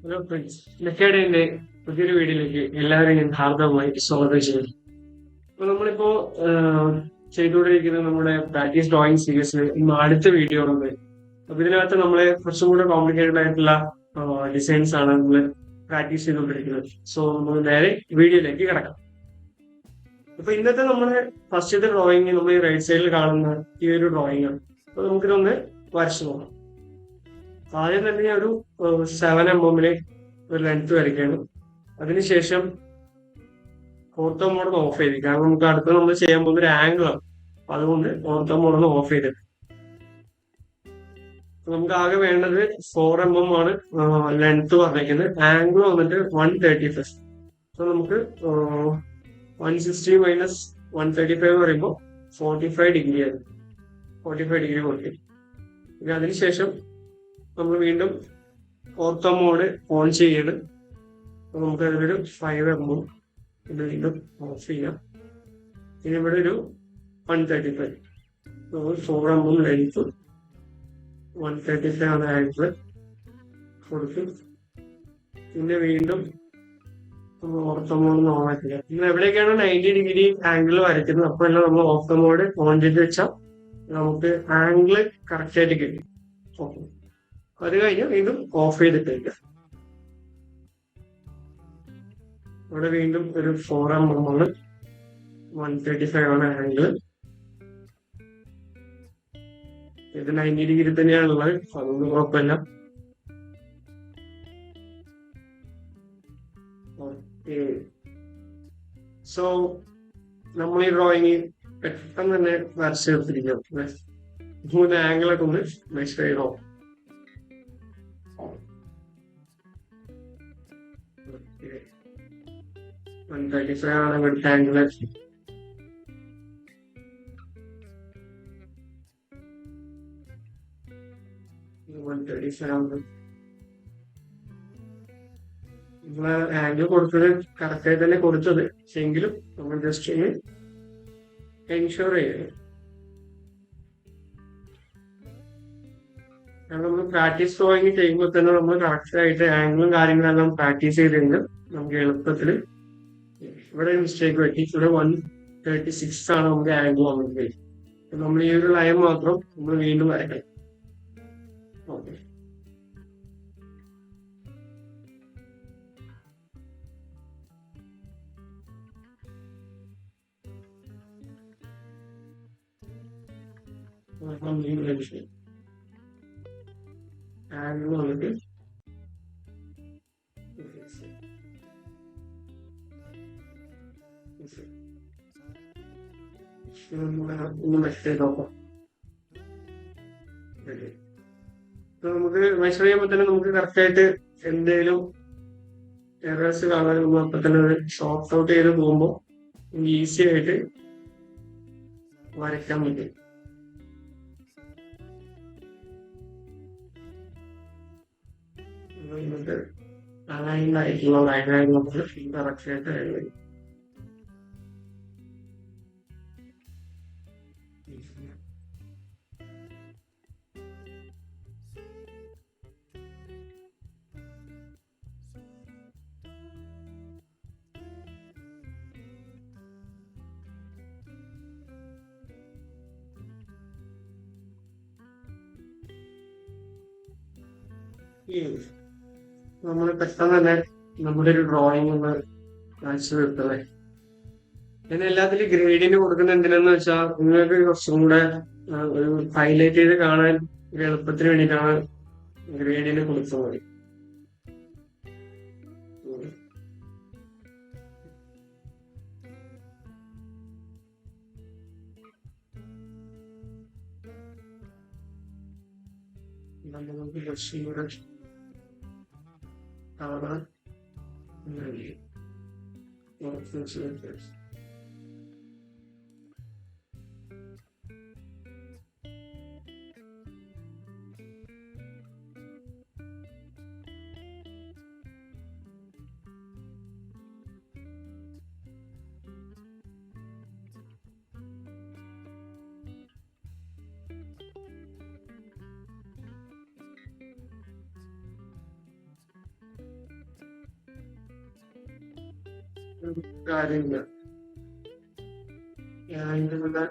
Hello friends, ലക്കയുടെ പുതിയൊരു വീഡിയോയിലേക്ക് എല്ലാവരെയും ഞാൻ ഹാർദവമായി സ്വാഗതം ചെയ്യുന്നു. അപ്പൊ നമ്മളിപ്പോ ചെയ്തുകൊണ്ടിരിക്കുന്ന നമ്മുടെ പ്രാക്ടീസ് ഡ്രോയിങ് സീരീസിൽ ഇന്ന് അടുത്ത വീഡിയോ ആണ്. അപ്പൊ ഇതിനകത്ത് നമ്മളെ കുറച്ചും കൂടെ കോംപ്ലിക്കേറ്റഡ് ആയിട്ടുള്ള ഡിസൈൻസ് ആണ് നമ്മൾ പ്രാക്ടീസ് ചെയ്തുകൊണ്ടിരിക്കുന്നത്. സോ നമ്മൾ നേരെ വീഡിയോയിലേക്ക് കിടക്കാം. അപ്പൊ ഇന്നത്തെ നമ്മുടെ ഫസ്റ്റത്തെ ഡ്രോയിങ് നമ്മൾ ഈ റൈറ്റ് സൈഡിൽ കാണുന്ന ഈ ഒരു ഡ്രോയിങ് ആണ്. അപ്പൊ നമുക്കിതൊന്ന് വരച്ചു നോക്കാം. ആദ്യം തന്നെ ഞാൻ ഒരു 7 mm ഒരു ലെങ്ത് വരയ്ക്കുകയാണ്. അതിനുശേഷം ഓർത്തോ മോഡ് ഓഫ് ചെയ്ത്, കാരണം നമുക്ക് അടുത്ത് നമ്മൾ ചെയ്യാൻ പോകുന്ന ഒരു ആംഗിൾ ആണ്. അപ്പൊ അതുകൊണ്ട് ഓർത്തോ മോഡ് ഓഫ് ചെയ്ത് നമുക്ക് ആകെ വേണ്ടത് 4 mm ആണ് ലെങ്ത് പറഞ്ഞിരിക്കുന്നത്. ആംഗിൾ വന്നിട്ട് 135. സോ നമുക്ക് 160 മൈനസ് 135 എന്ന് പറയുമ്പോൾ 45 ഡിഗ്രി ആയിരുന്നു. 45 ഡിഗ്രി കൊടുക്കും. പിന്നെ അതിനുശേഷം നമ്മൾ വീണ്ടും ഓർത്തോ മോഡ് ഓൺ ചെയ്യണം. നമുക്ക് അതിലൊരു 5 mm ഇത് വീണ്ടും ഓഫ് ചെയ്യാം. ഇനി ഇവിടെ ഒരു 135, 4 mm ലെങ്ത്, 135 ആണ് ആംഗിൾ കൊടുക്കും. പിന്നെ വീണ്ടും ഓർത്തോ മോഡ് ഓൺ ആക്കില്ല. പിന്നെ എവിടെയൊക്കെയാണ് 90 ഡിഗ്രി ആംഗിൾ വരയ്ക്കുന്നത് അപ്പൊ എല്ലാം നമ്മൾ ഓർത്തോ മോഡ് ഓൺ ചെയ്ത് വെച്ചാൽ നമുക്ക് ആംഗിൾ കറക്റ്റ് ആയിട്ട് കിട്ടും. ഓക്കെ, അത് കഴിഞ്ഞ് വീണ്ടും ഓഫ് ചെയ്തിട്ടേക്കാം. ഇവിടെ വീണ്ടും ഒരു 4 mm ആണ്, 135 ആണ് ആംഗിൾ. ഇത് 90 ഡിഗ്രി തന്നെയാണുള്ളത്, അതൊന്നും കുഴപ്പമില്ല. സോ നമ്മൾ ഈ ഡ്രോയിങ് പെട്ടെന്ന് തന്നെ വരച്ചെടുത്തിരിക്കാം. 3 ആംഗിളൊക്കെ ഒന്ന് മെഷർ ചെയ്തോ. 135 ആണ് ഇവിടുത്തെ ആംഗിൾ. 135 ആണ്. നമ്മള് ആംഗിൾ കൊടുത്തത് കറക്റ്റായി തന്നെ കൊടുത്തത്, എങ്കിലും നമ്മൾ ജസ്റ്റ് ഒന്ന് എൻഷുർ ചെയ്യണം. കാരണം നമ്മൾ പ്രാക്ടീസ് ഡ്രോയിങ് ചെയ്യുമ്പോൾ തന്നെ നമ്മൾ കറക്റ്റ് ആയിട്ട് ആംഗിളും കാര്യങ്ങളെല്ലാം പ്രാക്ടീസ് ചെയ്തിട്ടുണ്ട്. നമുക്ക് എളുപ്പത്തിൽ ഇവിടെ മിസ്റ്റേക്ക് പറ്റി. ഇവിടെ 136 ആണ് നമുക്ക് ആംഗിൾ വന്നത്. നമ്മൾ ഈ ഒരു ലൈൻ മാത്രം നമ്മൾ വീണ്ടും വരയ്ക്കണം. ഓക്കെ, ആംഗിൾ വന്നിട്ട് ഒന്ന് മെഷർ ചെയ്ത് നോക്കാം. നമുക്ക് മെഷർ ചെയ്യുമ്പോൾ തന്നെ നമുക്ക് കറക്റ്റ് ആയിട്ട് എന്തെങ്കിലും എറേഴ്സ് കാണാൻ അപ്പൊ തന്നെ ഷോർട്ട് ഔട്ട് ചെയ്ത് പോകുമ്പോൾ ഈസി ആയിട്ട് വരയ്ക്കാൻ പറ്റും. അലൈൻഡായിട്ടുള്ള ലൈനായി നമുക്ക് കറക്റ്റ് ആയിട്ട് വരും. നമ്മൾ പെട്ടെന്ന് തന്നെ നമ്മുടെ ഒരു ഡ്രോയിങ് ഒന്ന് കാണിച്ചു തീർത്തത്. ഞാൻ എല്ലാത്തിലും ഗ്രേഡിന് കൊടുക്കുന്ന എന്തിനാന്ന് വെച്ചാൽ നിങ്ങൾക്ക് കുറച്ചും കൂടെ ഒരു ഹൈലൈറ്റ് ചെയ്ത് കാണാൻ ഒരു എളുപ്പത്തിന് വേണ്ടിയിട്ടാണ് ഗ്രേഡിന് കൊടുക്കുന്നത്. നമുക്ക് കുറച്ചും കൂടെ കാണാൻ കാര്യമില്ല. ഇതിന്റെ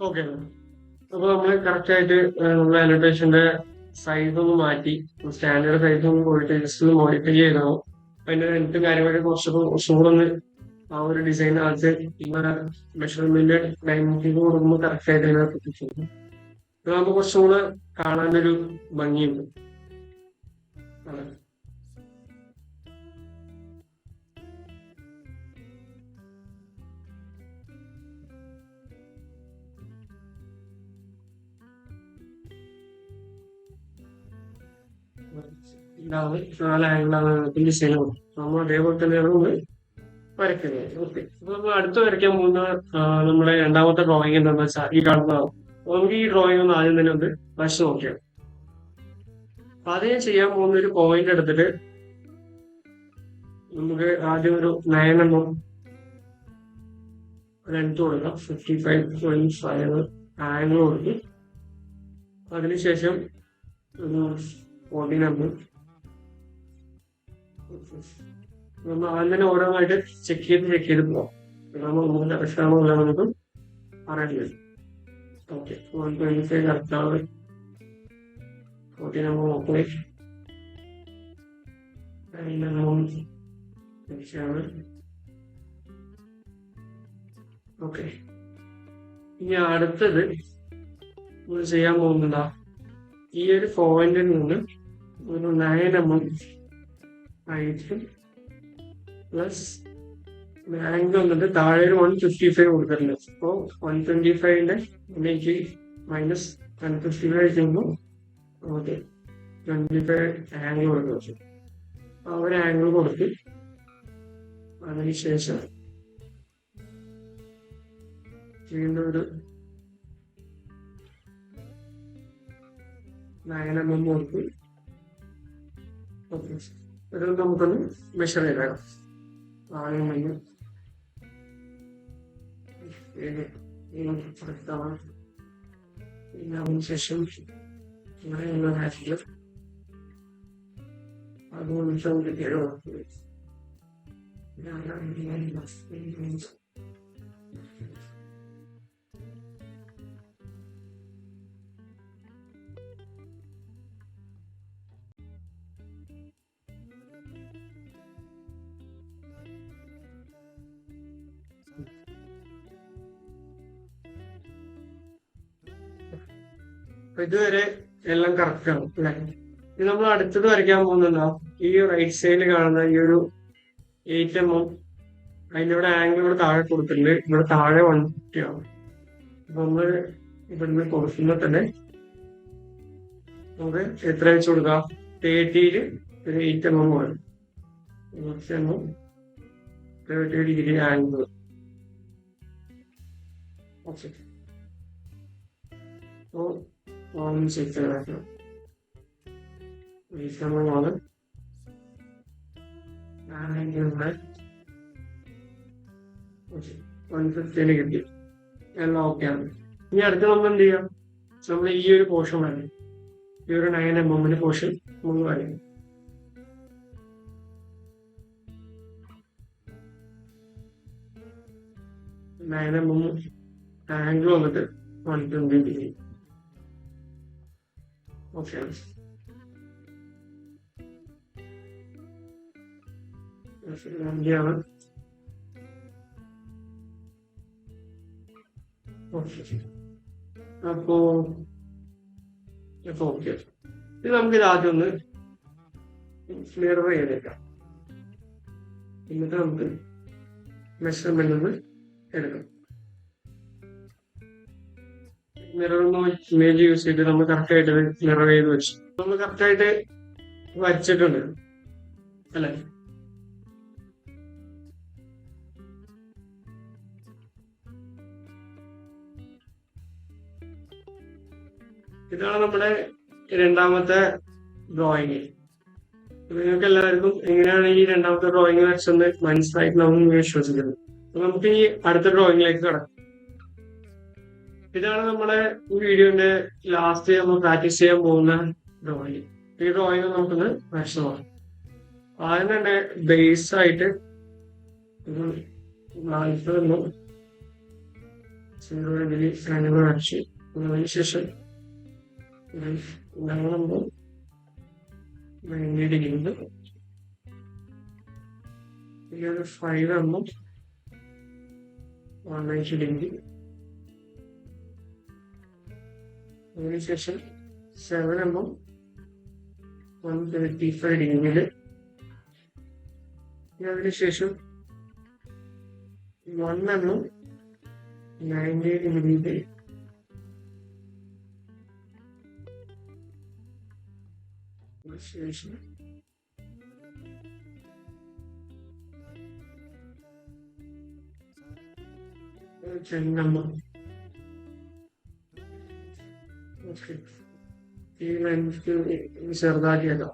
ഓക്കെ. അപ്പൊ നമ്മള് കറക്റ്റ് ആയിട്ട് നമ്മളെ അനോട്ടേഷന്റെ സൈസ് ഒന്ന് മാറ്റി സ്റ്റാൻഡേർഡ് സൈസ് ഒന്ന് പോയിട്ട് ജസ്റ്റ് ഒന്ന് മോഡിഫൈ ചെയ്തോ. അതിന്റെ ലെങ്ത് കാര്യങ്ങളൊക്കെ കുറച്ചും കൂടെ ഒന്ന് ആ ഒരു ഡിസൈനകത്ത് മെഷർമെന്റ് ഡൈമെൻഷൻ കൊടുക്കുമ്പോൾ കറക്റ്റ് ആയിട്ട് അതിനകത്ത് എത്തിച്ചേരും. നമുക്ക് കുറച്ചും കൂടെ കാണാനൊരു ഭംഗിയുണ്ട്. അതെ. ഇതാണ് 4 ആംഗിളാണ് ഡിസൈൻ കൊടുക്കുന്നത്. നമ്മൾ അതേപോലെ തന്നെയാണ് നമ്മൾ വരയ്ക്കുന്നത്. ഓക്കെ. അപ്പൊ നമ്മൾ അടുത്ത് വരയ്ക്കാൻ പോകുന്ന നമ്മുടെ രണ്ടാമത്തെ ഡ്രോയിങ് എന്താണെന്ന് വെച്ചാൽ ഈ കാണുന്നതാണ്. അപ്പൊ നമുക്ക് ഈ ഡ്രോയിങ് ഒന്ന് ആദ്യം തന്നെ ഒന്ന് വരച്ച് നോക്കിയാണ്. അപ്പൊ ആദ്യം ചെയ്യാൻ പോകുന്ന ഒരു പോയിന്റ് എടുത്തിട്ട് നമുക്ക് ആദ്യം ഒരു 9 mm ലെങ്ത് കൊടുക്കാം. 55.5 ആംഗിൾ കൊടുക്കും. അതിനുശേഷം ഒരു 14 mm നമ്മൾ ആദ്യം തന്നെ ഓരോന്നായിട്ട് ചെക്ക് ചെയ്ത് പോവാം. നമുക്ക് കറക്റ്റാണോ അല്ല നമുക്ക് അറിയാൻ കഴിയും. ഓക്കെ. 125 കറക്റ്റാണ്. 14 mm ഓക്കെ. 9 mm ശരിയാണ്. ഓക്കെ. ഇനി അടുത്തത് നമ്മൾ ചെയ്യാൻ പോകുന്നതാ ഈ ഒരു പോയിന്റിൽ നിന്ന് ഒരു 9 mm ഹൈറ്റ് പ്ലസ് ആംഗിൾ വന്നിട്ട് താഴെ ഒരു 155 കൊടുത്തിട്ടുണ്ട്. അപ്പോ 125ന്റെ എനിക്ക് മൈനസ് 155 ചെയ്യുമ്പോൾ ഓക്കെ 25 ആംഗിൾ കൊടുത്തു വെച്ചു. ആ ഒരു ആംഗിൾ കൊടുത്ത് അതിനുശേഷം വീണ്ടും ഒരു 9 mm കൊടുത്ത് ഓക്കെ. ഇത് നമുക്കൊന്ന് മെഷർ ചെയ്തേക്കാം. ആദ്യം തന്നെ പിന്നെ അതിനുശേഷം ഇവിടെയുള്ള ഹാഷിൽ അതുകൊണ്ട് ഇതുവരെ എല്ലാം കറക്റ്റ് ആണ് അല്ലെ? ഇത് നമ്മൾ അടുത്തത് വരയ്ക്കാൻ പോകുന്നതാ ഈ റൈറ്റ് സൈഡിൽ കാണുന്ന ഈ ഒരു 8 mm അതിന്റെ ഇവിടെ ആംഗിൾ ഇവിടെ താഴെ കൊടുത്തിട്ടുണ്ട്. ഇവിടെ താഴെ 150 ആണ്. അപ്പൊ നമ്മള് ഇവിടുന്ന് കൊടുക്കുമ്പോൾ തന്നെ നമുക്ക് എത്ര വെച്ച് കൊടുക്കാം? 30യിൽ ഒരു 8 mm വേണം. 30° ആംഗിൾ. ഓക്കെ. അപ്പോൾ ചെക്ക് ചെയ്താൽ 8 mm ആണ്. ആംഗിളിന്റെ 150 കിട്ടി. എല്ലാം ഓക്കെ ആണ്. ഇനി അടുത്ത് നമ്മൾ എന്ത് ചെയ്യാം? നമ്മൾ ഈ ഒരു പോർഷൻ വരയ്ക്കും. ഈ ഒരു 9 mm പോർഷൻ നമ്മൾ വരയ്ക്കും. ആംഗിൾ വന്നിട്ട് 120 ഡിഗ്രി. ഓക്കെ, ആണ്. അപ്പോ ഓക്കെ, ഇത് നമുക്ക് ഇത് ആദ്യം ഒന്ന് മിറർ ചെയ്തേക്കാം. എന്നിട്ട് നമുക്ക് മെഷർമെന്റ് ഒന്ന് എടുക്കാം. മിറർ ഇമേജ് യൂസ് ചെയ്തിട്ട് നമ്മൾ കറക്റ്റ് ആയിട്ട് മിറർ ചെയ്ത് വെച്ചു. നമ്മൾ കറക്റ്റ് ആയിട്ട് വരച്ചിട്ടുണ്ട് അല്ലെ? ഇതാണ് നമ്മുടെ രണ്ടാമത്തെ ഡ്രോയിങ്. നിങ്ങൾക്ക് എല്ലാവർക്കും എങ്ങനെയാണ് ഈ രണ്ടാമത്തെ ഡ്രോയിങ് വരച്ചെന്ന് മനസ്സിലായിട്ടുണ്ടാവും വിശ്വസിക്കുന്നത്. നമുക്ക് ഈ അടുത്ത ഡ്രോയിങ്ങിലേക്ക് കടക്കാം. ഇതാണ് നമ്മുടെ ഈ വീഡിയോന്റെ ലാസ്റ്റ് നമ്മൾ പ്രാക്ടീസ് ചെയ്യാൻ പോകുന്ന ഡ്രോയിങ്. ഈ ഡ്രോയിങ് നമുക്കൊന്ന് വരച്ചു നോക്കാം. ആദ്യം തന്നെ ബേസ് ആയിട്ട് 40 0 ഡിഗ്രി ആംഗിൾ വരച്ചു. അതിനുശേഷം ഞങ്ങളുമ്പോൾ 90 ഡിഗ്രി ഉണ്ട്. പിന്നെ ഒരു 5 mm 190 ഡിഗ്രി. അതിനുശേഷം 7 mm 135 ഡിഗ്രിയില്. അതിനുശേഷം 1 mm 90 ഡിഗ്രിയില്. ശേഷം 10 mm. ഓക്കെ, ഈ ലെൻസ് ചെറുതാക്കിയല്ലോ,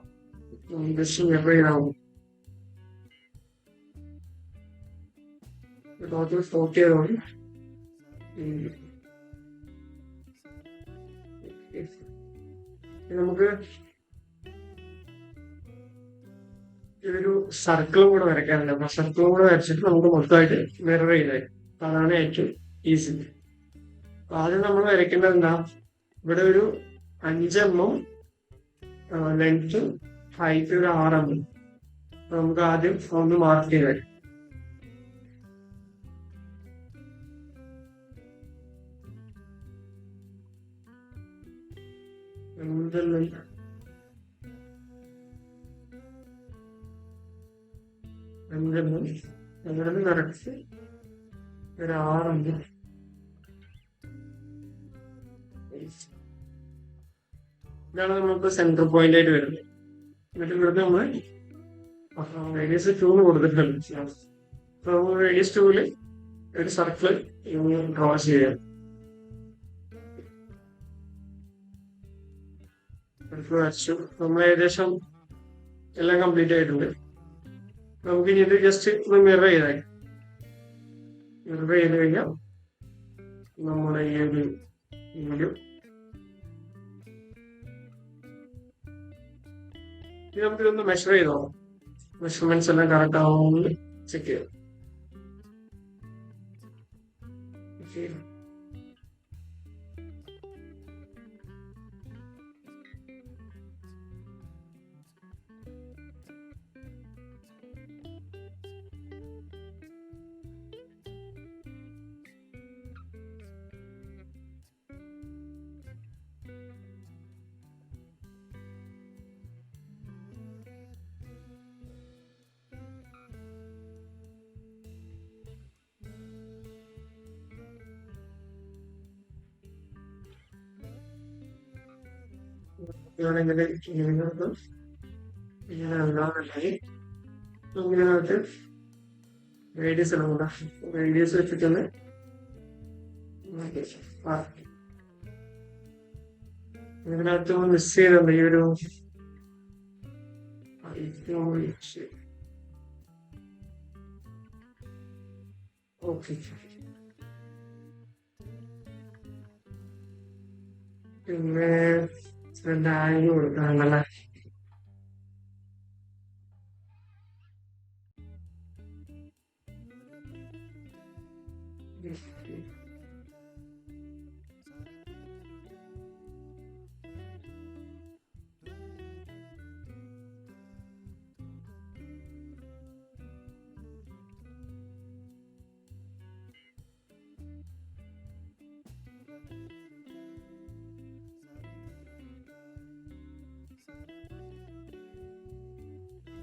ജസ്റ്റ് മെഷർ ചെയ്താവും. ടോട്ടൽ 40 ആയതുകൊണ്ട് നമുക്ക് ഇതൊരു സർക്കിളും കൂടെ വരയ്ക്കാനുണ്ട്. അപ്പൊ സർക്കിളും കൂടെ വരച്ചിട്ട് നമുക്ക് മൊത്തമായിട്ട് മിറർ ചെയ്താൽ അതാണ് ഏറ്റവും ഈസി. അപ്പൊ ആദ്യം നമ്മൾ വരയ്ക്കേണ്ടത് എന്താ, ഇവിടെ ഒരു 5 mm ലെങ്ത്, ഹൈറ്റ് ഒരു 6 mm. നമുക്ക് ആദ്യം ഒന്ന് മാർക്ക് ചെയ്താൽ കറക്റ്റ് ഒരു 6 mm. ഇതാണ് നമുക്ക് സെന്റർ പോയിന്റ് ആയിട്ട് വരുന്നത്. എന്നിട്ട് ഇവിടുത്തെ നമ്മൾ റേഡിയസ് 2 കൊടുത്തിട്ടുണ്ട്. അപ്പൊ നമ്മൾ റേഡിയസ് 2 ഒരു സർക്കിൾ ഡ്രോ ചെയ്യാം. വരച്ചു. നമ്മൾ ഏകദേശം എല്ലാം കംപ്ലീറ്റ് ആയിട്ടുണ്ട്. നമുക്ക് ഇനി ഇത് ജസ്റ്റ് ഒന്ന് മിറർ ചെയ്താൽ, മിറർ ചെയ്ത് കഴിഞ്ഞാൽ നമ്മുടെ ഈ ഒരു വീഡിയോ ഇത് നമുക്കിതൊന്ന് മെഷർ ചെയ്തോ, മെഷർമെന്റ്സ് എല്ലാം കറക്റ്റ് ആവുമെന്ന് ചെക്ക് ചെയ്യാം. ഇങ്ങനെ ഇതിനകത്ത് റേഡിയസ് ഇടണ്ട, റേഡിയസ് വെച്ചിട്ടൊന്ന് ഇതിനകത്ത് മിസ് ചെയ്തുണ്ട് ഈ ഒരു ഓക്കെ. പിന്നെ ആംഗിൾ കൊടുക്കാണല്ലേ.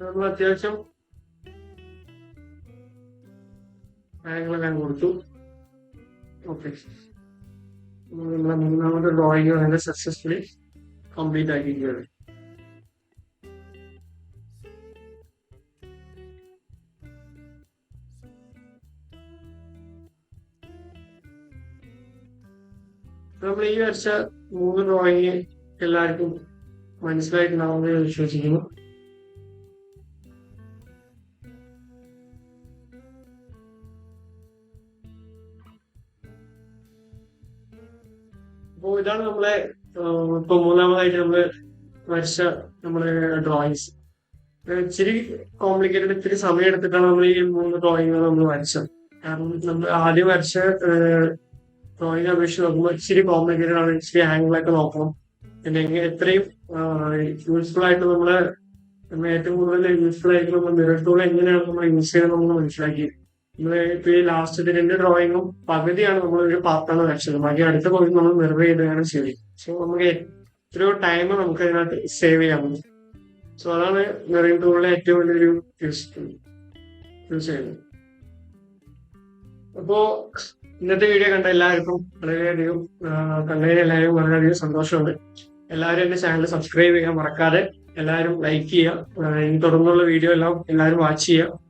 നമ്മൾ അത്യാവശ്യം ആംഗിളെല്ലാം കൊടുത്തു. ഓക്കെ, നമ്മളെ മൂന്നാമത്തെ ഡ്രോയിങ് അതിന്റെ സക്സസ്ഫുള്ളി കംപ്ലീറ്റ് ആക്കിയിരിക്കുകയാണ്. നമ്മൾ ഈ വരച്ച 3 ഡ്രോയിങ് എല്ലാവർക്കും മനസ്സിലായിട്ടുണ്ടാവുമെന്ന് വിശ്വസിക്കുന്നു. അപ്പോ ഇതാണ് നമ്മളെ ഇപ്പൊ മൂന്നാമതായിട്ട് നമ്മള് വരച്ച നമ്മുടെ ഡ്രോയിങ്സ്. ഇച്ചിരി കോംപ്ലിക്കേറ്റഡ്, ഇത്തിരി സമയം എടുത്തിട്ടാണ് നമ്മൾ ഈ 3 ഡ്രോയിങ്ങുകൾ നമ്മൾ വരച്ചത്. കാരണം നമ്മൾ ആദ്യം വരച്ച ഡ്രോയിങ് അപേക്ഷിച്ച് നോക്കുമ്പോൾ ഇച്ചിരി കോംപ്ലിക്കേറ്റഡ് ആണ്. ഇച്ചിരി ആംഗിളൊക്കെ നോക്കണം. പിന്നെ എത്രയും യൂസ്ഫുൾ ആയിട്ട് നമ്മൾ ഏറ്റവും കൂടുതൽ യൂസ്ഫുൾ ആയിട്ട് നമ്മൾ മിറർ ടൂൾ എങ്ങനെയാണ് നമ്മൾ യൂസ് ചെയ്യുന്നത് നമ്മൾ മനസ്സിലാക്കി. നമ്മള് ഇപ്പൊ ഈ ലാസ്റ്റ് 2 ഡ്രോയിങ്ങും പകുതിയാണ് നമ്മൾ ഒരു പാർട്ടാണ് വരച്ചത്. ബാക്കി അടുത്ത പകുതി നമ്മൾ മിറർ ചെയ്താണ് ചെയ്തത്. സോ നമുക്ക് എത്രയോ ടൈം നമുക്ക് അതിനകത്ത് സേവ് ചെയ്യാൻ പറ്റും. സോ അതാണ് മിററിംഗ് ടൂളിലെ ഏറ്റവും വലിയൊരു യൂസ് ചെയ്യുന്നത്. അപ്പോ ഇന്നത്തെ വീഡിയോ കണ്ട എല്ലാവർക്കും വളരെയധികം കണ്ടതിന് എല്ലാവരും വളരെയധികം സന്തോഷമുണ്ട്. എല്ലാവരും എന്റെ ചാനൽ സബ്സ്ക്രൈബ് ചെയ്യാൻ മറക്കാതെ എല്ലാവരും ലൈക്ക് ചെയ്യുക. ഇനി തുടർന്നുള്ള വീഡിയോ എല്ലാം എല്ലാവരും വാച്ച് ചെയ്യുക.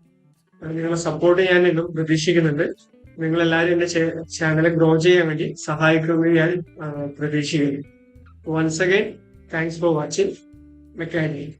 നിങ്ങളെ സപ്പോർട്ട് ചെയ്യാനും പ്രതീക്ഷിക്കുന്നുണ്ട്. നിങ്ങൾ എല്ലാവരും എന്റെ ചാനൽ ഗ്രോ ചെയ്യാൻ വേണ്ടി സഹായിക്കുമെന്ന് ഞാൻ പ്രതീക്ഷിക്കുന്നു. Once again thanks for watching mechanic.